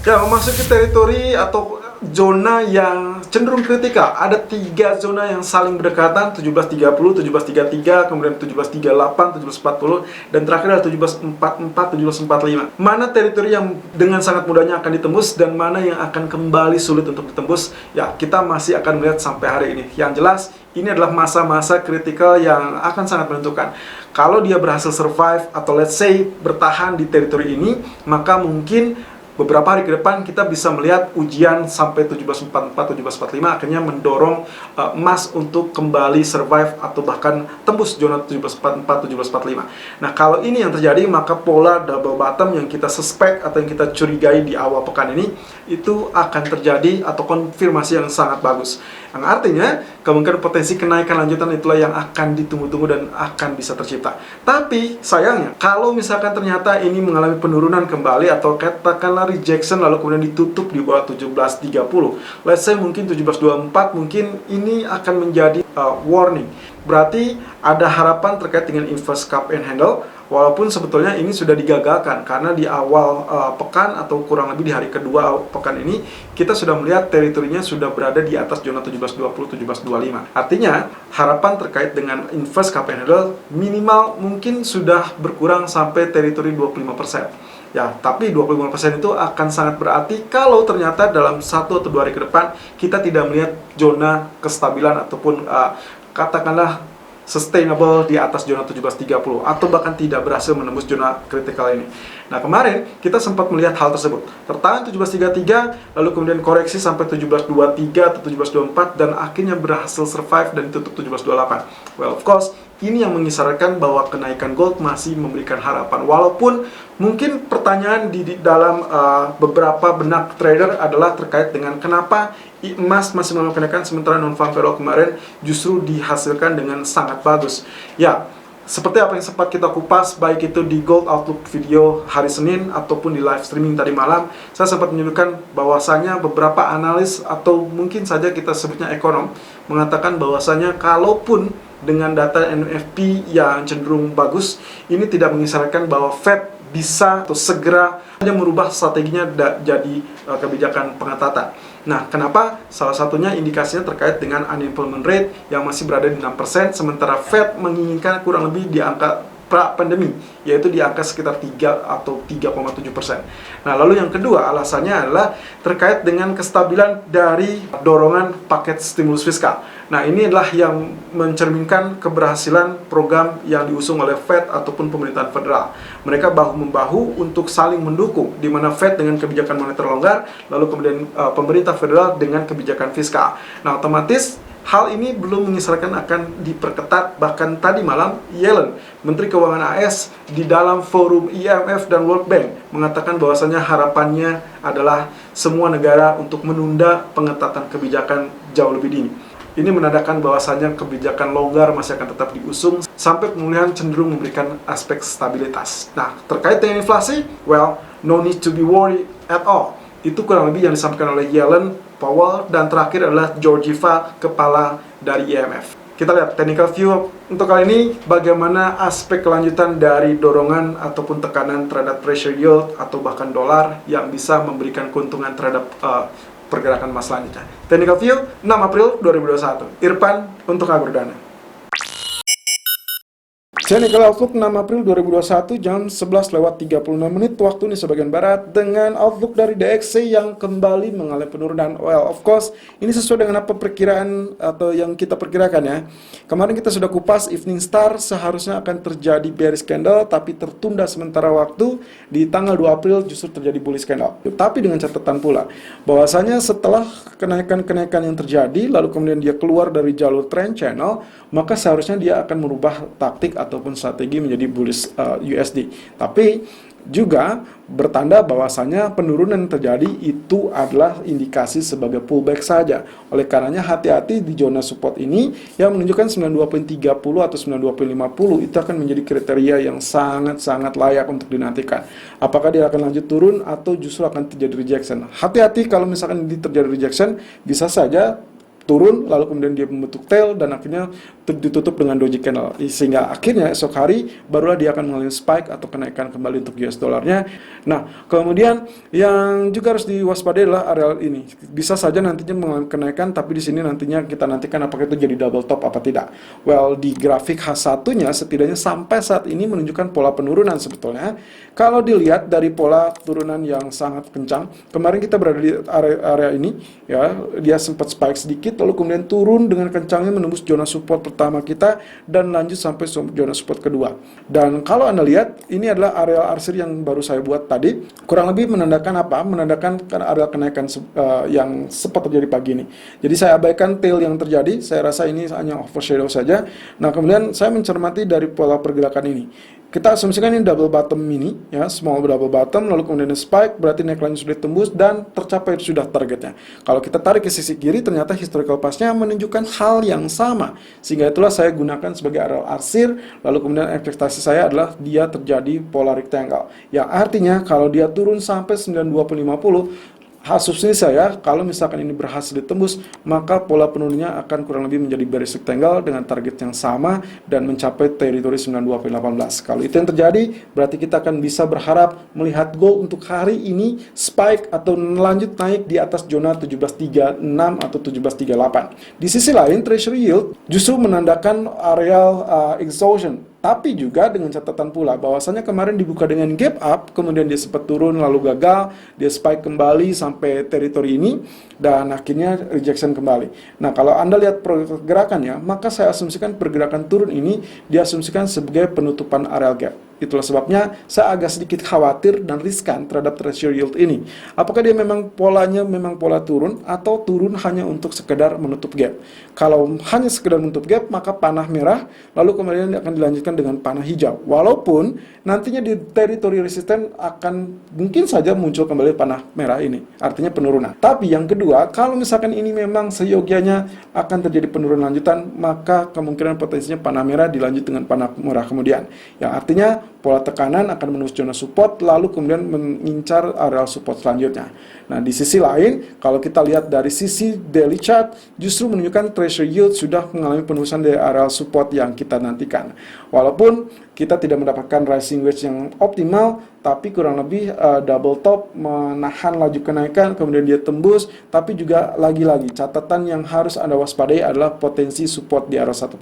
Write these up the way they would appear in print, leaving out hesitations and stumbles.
Ya, memasuki teritori atau zona yang cenderung kritikal. Ada 3 zona yang saling berdekatan, 1730, 1733, kemudian 1738, 1740, dan terakhir ada 1744, 1745. Mana teritori yang dengan sangat mudahnya akan ditembus dan mana yang akan kembali sulit untuk ditembus? Ya, kita masih akan melihat sampai hari ini. Yang jelas, ini adalah masa-masa kritikal yang akan sangat menentukan. Kalau dia berhasil survive atau let's say bertahan di teritori ini, maka mungkin beberapa hari ke depan kita bisa melihat ujian sampai 1744, 1745 akhirnya mendorong emas untuk kembali survive atau bahkan tembus zona 1744, 1745. Nah, kalau ini yang terjadi, maka pola double bottom yang kita suspek atau yang kita curigai di awal pekan ini itu akan terjadi atau konfirmasi yang sangat bagus. Yang artinya kemungkinan potensi kenaikan lanjutan itulah yang akan ditunggu-tunggu dan akan bisa tercipta. Tapi sayangnya kalau misalkan ternyata ini mengalami penurunan kembali atau katakanlah rejection lalu kemudian ditutup di bawah 1730, let's say mungkin 1724, mungkin ini akan menjadi warning. Berarti ada harapan terkait dengan inverse cup and handle, walaupun sebetulnya ini sudah digagalkan karena di awal pekan atau kurang lebih di hari kedua pekan ini kita sudah melihat teritorinya sudah berada di atas zona 1720, 1725. Artinya harapan terkait dengan inverse cup and handle minimal mungkin sudah berkurang sampai teritori 25%. Ya, tapi 25% itu akan sangat berarti kalau ternyata dalam 1 atau 2 hari ke depan kita tidak melihat zona kestabilan ataupun katakanlah sustainable di atas zona 1730 atau bahkan tidak berhasil menembus zona kritikal ini. Nah, kemarin kita sempat melihat hal tersebut. Tertahan 1733, lalu kemudian koreksi sampai 1723 atau 1724 dan akhirnya berhasil survive dan tutup 1728. Well, of course, ini yang mengisyaratkan bahwa kenaikan gold masih memberikan harapan. Walaupun mungkin pertanyaan di dalam beberapa benak trader adalah terkait dengan kenapa emas masih mengalami kenaikan sementara non-farm payroll kemarin justru dihasilkan dengan sangat bagus. Ya, seperti apa yang sempat kita kupas baik itu di Gold Outlook video hari Senin ataupun di live streaming tadi malam, saya sempat menunjukkan bahwasanya beberapa analis atau mungkin saja kita sebutnya ekonom mengatakan bahwasanya kalaupun dengan data NFP yang cenderung bagus, ini tidak mengisyaratkan bahwa Fed bisa atau segera merubah strateginya jadi kebijakan pengetatan. Nah, kenapa? Salah satunya indikasinya terkait dengan unemployment rate yang masih berada di 6%, sementara Fed menginginkan kurang lebih di angka pra-pandemi, yaitu di angka sekitar 3 atau 3,7%. Nah, lalu yang kedua alasannya adalah terkait dengan kestabilan dari dorongan paket stimulus fiskal. Nah, ini adalah yang mencerminkan keberhasilan program yang diusung oleh Fed ataupun pemerintahan federal. Mereka bahu-membahu untuk saling mendukung, di mana Fed dengan kebijakan moneter longgar, lalu kemudian pemerintah federal dengan kebijakan fiskal. Nah, otomatis hal ini belum mengisyaratkan akan diperketat. Bahkan tadi malam Yellen, Menteri Keuangan AS, di dalam forum IMF dan World Bank mengatakan bahwasanya harapannya adalah semua negara untuk menunda pengetatan kebijakan jauh lebih dini. Ini menandakan bahwasanya kebijakan longgar masih akan tetap diusung sampai pemulihan cenderung memberikan aspek stabilitas. Nah, terkait dengan inflasi, well, no need to be worried at all. Itu kurang lebih yang disampaikan oleh Yellen, Powell, dan terakhir adalah Georgieva, kepala dari IMF. Kita lihat technical view untuk kali ini bagaimana aspek kelanjutan dari dorongan ataupun tekanan terhadap pressure yield atau bahkan dolar yang bisa memberikan keuntungan terhadap pergerakan emas selanjutnya. Technical view 6 April 2021. Irfan untuk Agrodana. Technical Outlook 6 April 2021 jam 11:36 waktu Indonesia bagian Barat dengan outlook dari DXY yang kembali mengalami penurunan. Well, of course, ini sesuai dengan apa perkiraan atau yang kita perkirakan ya. Kemarin kita sudah kupas Evening Star seharusnya akan terjadi bearish candle tapi tertunda sementara waktu di tanggal 2 April justru terjadi bullish candle. Tapi dengan catatan pula bahwasanya setelah kenaikan-kenaikan yang terjadi lalu kemudian dia keluar dari jalur trend channel, maka seharusnya dia akan merubah taktik ataupun strategi menjadi bullish USD. Tapi juga bertanda bahwasanya penurunan yang terjadi itu adalah indikasi sebagai pullback saja. Oleh karenanya hati-hati di zona support ini yang menunjukkan 92.30 atau 92.50 itu akan menjadi kriteria yang sangat-sangat layak untuk dinantikan. Apakah dia akan lanjut turun atau justru akan terjadi rejection? Hati-hati kalau misalkan ini terjadi rejection, bisa saja turun lalu kemudian dia membentuk tail dan akhirnya ditutup dengan doji candle, sehingga akhirnya esok hari barulah dia akan mengalami spike atau kenaikan kembali untuk US dollarnya. Nah, kemudian yang juga harus diwaspadai adalah area ini. Bisa saja nantinya mengalami kenaikan, tapi di sini nantinya kita nantikan apakah itu jadi double top apa tidak. Well, di grafik H1-nya setidaknya sampai saat ini menunjukkan pola penurunan sebetulnya. Kalau dilihat dari pola turunan yang sangat kencang, kemarin kita berada di area ini, ya, dia sempat spike sedikit, lalu kemudian turun dengan kencangnya menembus zona support pertama kita dan lanjut sampai zona support kedua. Dan kalau Anda lihat, ini adalah area arsir yang baru saya buat tadi, kurang lebih menandakan apa? Menandakan area kenaikan yang sempat terjadi pagi ini. Jadi saya abaikan tail yang terjadi, saya rasa ini hanya overshadow saja. Nah, kemudian saya mencermati dari pola pergerakan ini. Kita asumsikan ini double bottom ini, ya, small double bottom, lalu kemudian spike, berarti neckline sudah tembus dan tercapai sudah targetnya. Kalau kita tarik ke sisi kiri, ternyata historical path-nya menunjukkan hal yang sama, sehingga itulah saya gunakan sebagai area arsir, lalu kemudian ekspektasi saya adalah dia terjadi pola rectangle, yang artinya kalau dia turun sampai 9250, asumsi saya, kalau misalkan ini berhasil ditembus, maka pola penurunnya akan kurang lebih menjadi bearish rectangle dengan target yang sama dan mencapai teritori 92.18. Kalau itu yang terjadi, berarti kita akan bisa berharap melihat gold untuk hari ini spike atau lanjut naik di atas zona 1736 atau 1738. Di sisi lain, treasury yield justru menandakan areal exhaustion. Tapi juga dengan catatan pula bahwasanya kemarin dibuka dengan gap up, kemudian dia sempat turun lalu gagal, dia spike kembali sampai teritori ini dan akhirnya rejection kembali. Nah, kalau Anda lihat pergerakannya, maka saya asumsikan pergerakan turun ini diasumsikan sebagai penutupan area gap. Itulah sebabnya saya agak sedikit khawatir dan riskan terhadap treasury yield ini. Apakah dia memang polanya memang pola turun atau turun hanya untuk sekedar menutup gap? Kalau hanya sekedar menutup gap, maka panah merah lalu kemudian akan dilanjutkan dengan panah hijau. Walaupun nantinya di teritori resisten akan mungkin saja muncul kembali panah merah ini, artinya penurunan. Tapi yang kedua, kalau misalkan ini memang seyogianya akan terjadi penurunan lanjutan, maka kemungkinan potensinya panah merah dilanjut dengan panah merah kemudian. Yang artinya pola tekanan akan menembus zona support lalu kemudian mengincar area support selanjutnya. Nah, di sisi lain, kalau kita lihat dari sisi daily chart, justru menunjukkan treasury yield sudah mengalami penembusan dari area support yang kita nantikan. Walaupun kita tidak mendapatkan rising wedge yang optimal, tapi kurang lebih double top menahan laju kenaikan, kemudian dia tembus, tapi juga lagi-lagi catatan yang harus Anda waspadai adalah potensi support di area 1.60.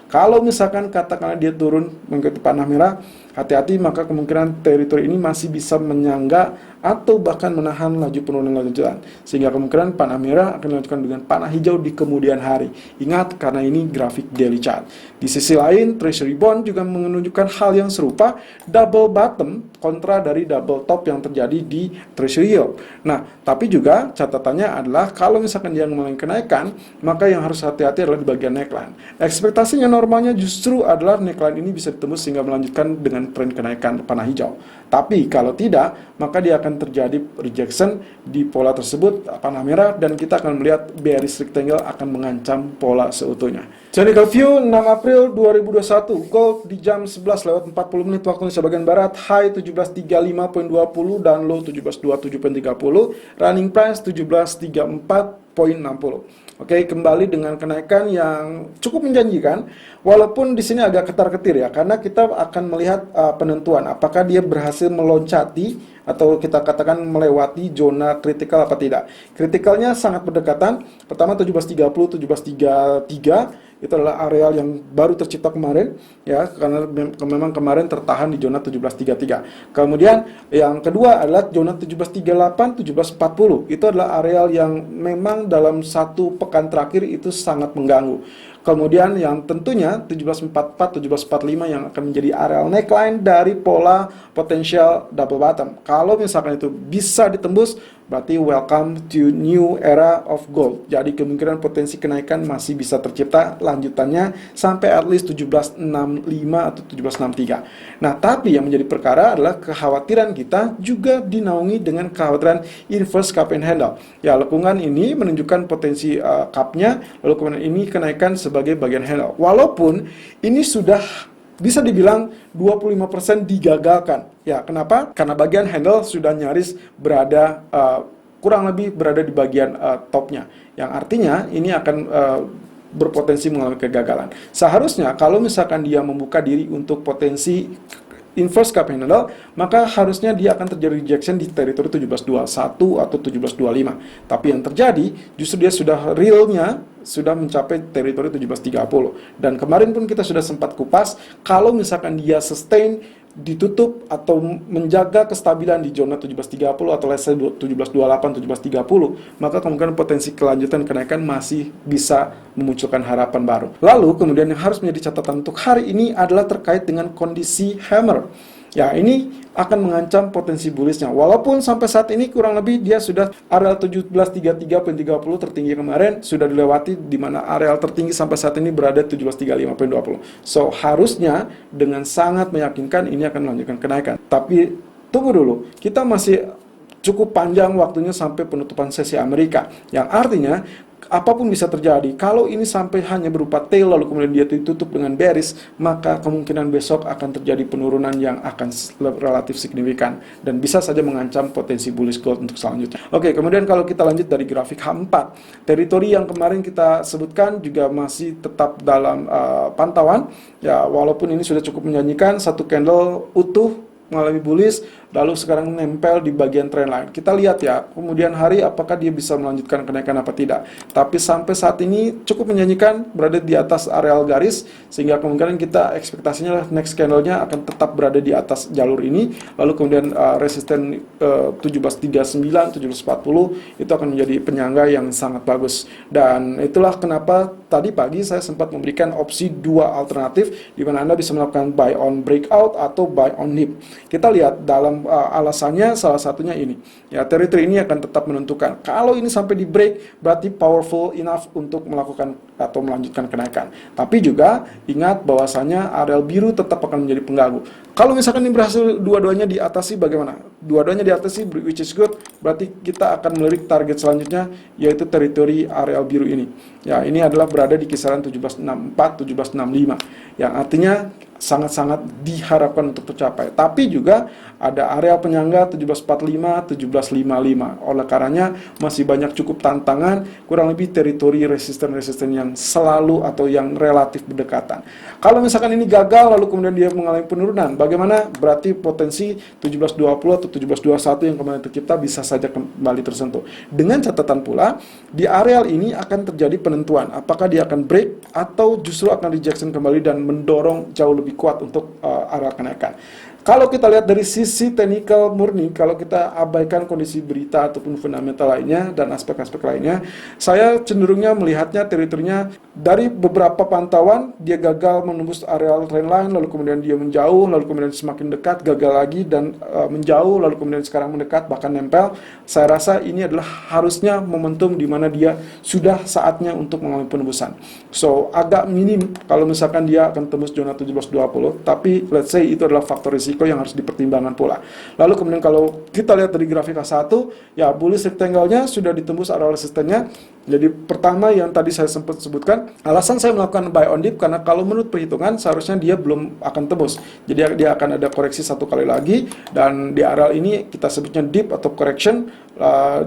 Kalau misalkan katakanlah dia turun mengikuti panah merah, hati-hati, maka kemungkinan teritori ini masih bisa menyangga atau bahkan menahan laju penurunan lanjutan, sehingga kemungkinan panah merah akan dilanjutkan dengan panah hijau di kemudian hari. Ingat, karena ini grafik daily chart. Di sisi lain, treasury bond juga menunjukkan hal yang serupa, double bottom kontra dari double top yang terjadi di treasury yield. Nah, tapi juga catatannya adalah kalau misalkan dia mengalami kenaikan, maka yang harus hati-hati adalah di bagian neckline. Ekspektasinya normalnya justru adalah neckline ini bisa ditembus sehingga melanjutkan dengan tren kenaikan panah hijau. Tapi kalau tidak, maka dia akan terjadi rejection di pola tersebut, panah merah, dan kita akan melihat bearish rectangle akan mengancam pola seutuhnya. Technical view 6 April 2021, gold di jam 11:40 waktu Indonesia bagian barat, high 1735.20 dan low 1727.30, running price 1734.60. Oke, kembali dengan kenaikan yang cukup menjanjikan, walaupun di sini agak ketar-ketir ya, karena kita akan melihat penentuan apakah dia berhasil meloncati atau kita katakan melewati zona kritikal apa tidak. Kritikalnya sangat berdekatan. Pertama 1730, 1733 itu adalah areal yang baru tercipta kemarin ya, karena memang kemarin tertahan di zona 1733. Kemudian yang kedua adalah zona 1738, 1740. Itu adalah areal yang memang dalam satu pekan terakhir itu sangat mengganggu. Kemudian yang tentunya 1744, 1745 yang akan menjadi areal neckline dari pola potensial double bottom. Kalau misalkan itu bisa ditembus, berarti welcome to new era of gold. Jadi kemungkinan potensi kenaikan masih bisa tercipta lanjutannya sampai at least 1765 atau 1763. Nah, tapi yang menjadi perkara adalah kekhawatiran kita juga dinaungi dengan kekhawatiran inverse cup and handle. Ya, lekungan ini menunjukkan potensi cup-nya, lalu kemudian ini kenaikan sebagai bagian handle. Walaupun ini sudah bisa dibilang 25% digagalkan. Ya, kenapa? Karena bagian handle sudah nyaris berada kurang lebih berada di bagian topnya. Yang artinya ini akan berpotensi mengalami kegagalan. Seharusnya kalau misalkan dia membuka diri untuk potensi inverse cup handle, maka harusnya dia akan terjadi rejection di teritori 1721 atau 1725. Tapi yang terjadi justru dia sudah realnya sudah mencapai teritori 1730. Dan kemarin pun kita sudah sempat kupas, kalau misalkan dia sustain ditutup atau menjaga kestabilan di zona 1730 atau let's say 1728, 1730, maka kemungkinan potensi kelanjutan kenaikan masih bisa memunculkan harapan baru. Lalu kemudian yang harus menjadi catatan untuk hari ini adalah terkait dengan kondisi hammer. Ya, ini akan mengancam potensi bullishnya. Walaupun sampai saat ini kurang lebih dia sudah areal 1733.30 tertinggi kemarin sudah dilewati, di mana areal tertinggi sampai saat ini berada 1735.20. So, harusnya dengan sangat meyakinkan ini akan melanjutkan kenaikan. Tapi tunggu dulu, kita masih cukup panjang waktunya sampai penutupan sesi Amerika. Yang artinya apapun bisa terjadi. Kalau ini sampai hanya berupa tail lalu kemudian dia ditutup dengan bearish, maka kemungkinan besok akan terjadi penurunan yang akan relatif signifikan dan bisa saja mengancam potensi bullish gold untuk selanjutnya. Oke, kemudian kalau kita lanjut dari grafik H4, teritori yang kemarin kita sebutkan juga masih tetap dalam pantauan. Ya, walaupun ini sudah cukup menjanjikan, satu candle utuh mengalami bullish, lalu sekarang nempel di bagian trendline. Kita lihat ya, kemudian hari apakah dia bisa melanjutkan kenaikan apa tidak. Tapi sampai saat ini cukup menjanjikan, berada di atas areal garis, sehingga kemungkinan kita ekspektasinya next candle-nya akan tetap berada di atas jalur ini. Lalu kemudian resisten 1739, 1740 itu akan menjadi penyangga yang sangat bagus. Dan itulah kenapa tadi pagi saya sempat memberikan opsi dua alternatif, di mana Anda bisa melakukan buy on breakout atau buy on dip. Kita lihat dalam alasannya, salah satunya ini. Ya, teritori ini akan tetap menentukan. Kalau ini sampai di break, berarti powerful enough untuk melakukan atau melanjutkan kenaikan. Tapi juga ingat bahwasanya areal biru tetap akan menjadi pengganggu. Kalau misalkan ini berhasil dua-duanya diatasi, bagaimana? Dua-duanya diatasi, which is good, berarti kita akan melirik target selanjutnya, yaitu teritori areal biru ini. Ya, ini adalah berada di kisaran 1764, 1765. Yang artinya sangat-sangat diharapkan untuk tercapai. Tapi juga ada area penyangga 1745, 1755. Oleh karenanya masih banyak cukup tantangan, kurang lebih teritori resisten-resisten yang selalu atau yang relatif berdekatan. Kalau misalkan ini gagal lalu kemudian dia mengalami penurunan, bagaimana? Berarti potensi 1720 atau 1721 yang kemarin tercipta bisa saja kembali tersentuh. Dengan catatan pula, di areal ini akan terjadi penentuan apakah dia akan break atau justru akan rejection kembali dan mendorong jauh lebih kuat untuk arah kenaikan. Kalau kita lihat dari sisi technical murni, kalau kita abaikan kondisi berita ataupun fundamental lainnya dan aspek-aspek lainnya, saya cenderungnya melihatnya teritorinya dari beberapa pantauan dia gagal menembus areal trendline, lalu kemudian dia menjauh, lalu kemudian semakin dekat, gagal lagi dan menjauh, lalu kemudian sekarang mendekat bahkan nempel. Saya rasa ini adalah harusnya momentum di mana dia sudah saatnya untuk mengalami penembusan. So agak minim kalau misalkan dia akan tembus zona 1720, tapi let's say itu adalah faktor risiko yang harus dipertimbangkan pula. Lalu kemudian kalau kita lihat dari grafik H1, ya bullish rectangle-nya sudah ditembus area resistennya. Jadi pertama yang tadi saya sempat sebutkan, alasan saya melakukan buy on dip karena kalau menurut perhitungan seharusnya dia belum akan tembus. Jadi dia akan ada koreksi satu kali lagi dan di area ini kita sebutnya dip atau correction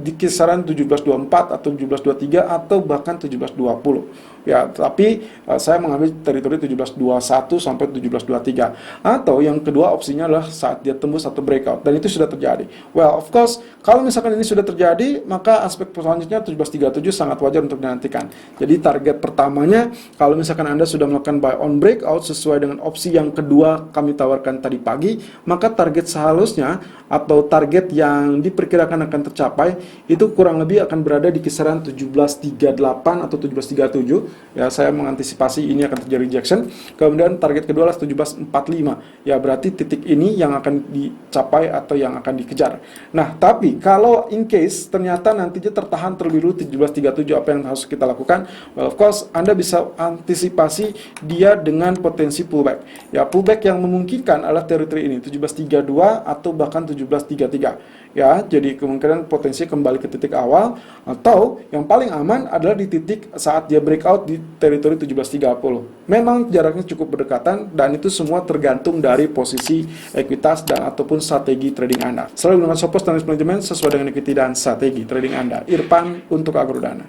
di kisaran 1724 atau 1723 atau bahkan 1720. Ya, tapi saya mengambil teritori 1721 sampai 1723. Atau yang kedua opsinya adalah saat dia tembus atau breakout, dan itu sudah terjadi. Well, of course, kalau misalkan ini sudah terjadi, maka aspek selanjutnya 1737 sangat wajar untuk dinantikan. Jadi target pertamanya, kalau misalkan Anda sudah melakukan buy on breakout sesuai dengan opsi yang kedua kami tawarkan tadi pagi, maka target seharusnya atau target yang diperkirakan akan tercapai itu kurang lebih akan berada di kisaran 1738 atau 1737. Ya, saya mengantisipasi ini akan terjadi rejection. Kemudian target kedua adalah 1745. Ya, berarti titik ini yang akan dicapai atau yang akan dikejar. Nah, tapi kalau in case ternyata nantinya tertahan terlebih dulu 1737, apa yang harus kita lakukan? Well, of course, Anda bisa antisipasi dia dengan potensi pullback. Ya, pullback yang memungkinkan adalah teritori ini 1732 atau bahkan 1733. Ya, jadi kemungkinan potensi kembali ke titik awal, atau yang paling aman adalah di titik saat dia breakout di teritori 1730. Memang jaraknya cukup berdekatan dan itu semua tergantung dari posisi ekuitas dan ataupun strategi trading Anda. Selalu menggunakan stop loss dan risk management sesuai dengan equity dan strategi trading Anda. Irfan untuk Agrodana.